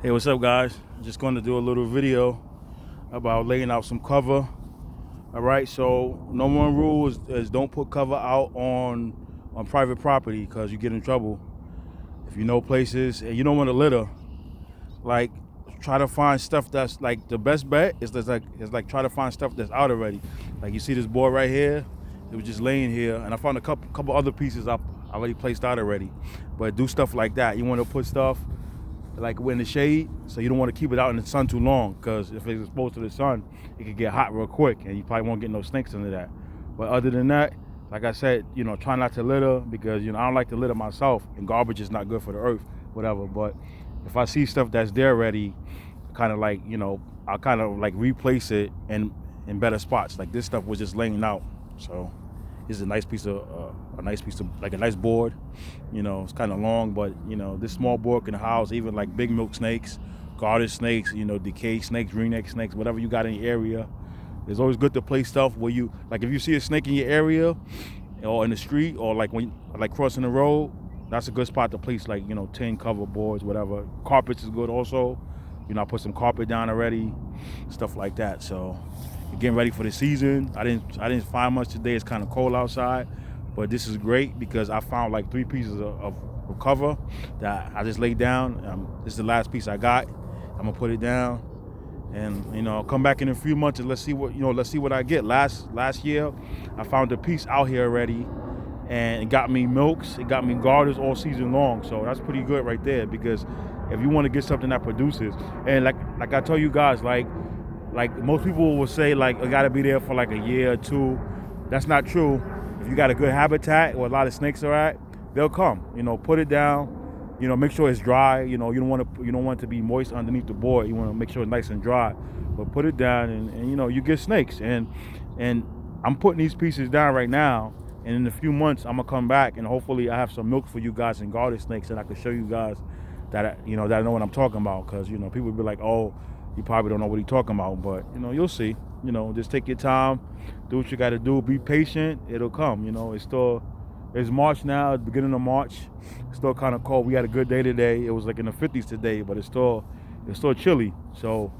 Hey, what's up, guys? Just going to do a little video about laying out some cover. All right, so number one rule is don't put cover out on private property because you get in trouble. If you know places and you don't want to litter, like try to find stuff that's like the best bet is try to find stuff that's out already. Like you see this board right here, it was just laying here, and I found a couple other pieces I already placed out already. But do stuff like that. You want to put stuff like in the shade, so you don't want to keep it out in the sun too long, because if it's exposed to the sun, it could get hot real quick, and you probably won't get no snakes into that. But other than that, like I said, try not to litter, because I don't like to litter myself, and garbage is not good for the earth, whatever. But if I see stuff that's there already, kind of like I'll kind of like replace it in better spots. Like this stuff was just laying out, so this is a nice piece of like a nice board. It's kind of long, but this small board can house even like big milk snakes, garter snakes, decayed snakes, ringneck snakes, whatever you got in your area. It's always good to place stuff where you, like, if you see a snake in your area or in the street, or like when like crossing the road, that's a good spot to place like tin cover boards, whatever. Carpets is good also. I put some carpet down already, stuff like that. So getting ready for the season. I didn't find much today. It's kind of cold outside, but this is great because I found like 3 pieces of cover that I just laid down. This is the last piece I got. I'm gonna put it down, and I'll come back in a few months and let's see what I get. Last year, I found a piece out here already, and it got me milks, it got me garters all season long. So that's pretty good right there, because if you want to get something that produces, and like I tell you guys, like most people will say, like, it got to be there for like a year or two. That's not true. If you got a good habitat where a lot of snakes are at, they'll come. Put it down. Make sure it's dry. You don't want it to be moist underneath the board. You want to make sure it's nice and dry. But put it down, and you get snakes. And I'm putting these pieces down right now. And in a few months, I'm gonna come back, and hopefully I have some milk for you guys and garter snakes, and I can show you guys that I know what I'm talking about. Because people will be like, oh, you probably don't know what he's talking about, but you'll see. Just take your time, do what you got to do, be patient. It'll come. It's March now, the beginning of March. It's still kind of cold. We had a good day today. It was like in the 50s today, but it's still chilly. So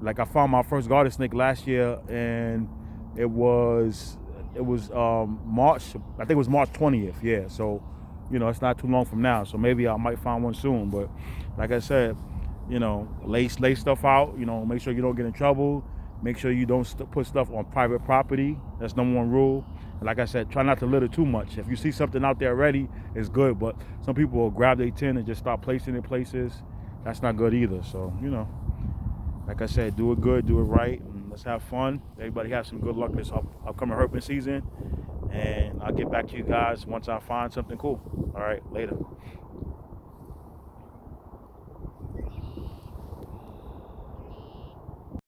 like I found my first garter snake last year, and it was March. I think it was March 20th. Yeah. So it's not too long from now. So maybe I might find one soon. But like I said, lay stuff out. Make sure you don't get in trouble. Make sure you don't put stuff on private property. That's number one rule. And like I said, try not to litter too much. If you see something out there already, it's good. But some people will grab their tin and just start placing it places. That's not good either. So like I said, do it good, do it right, and let's have fun. Everybody have some good luck this upcoming herping season. And I'll get back to you guys once I find something cool. All right, later.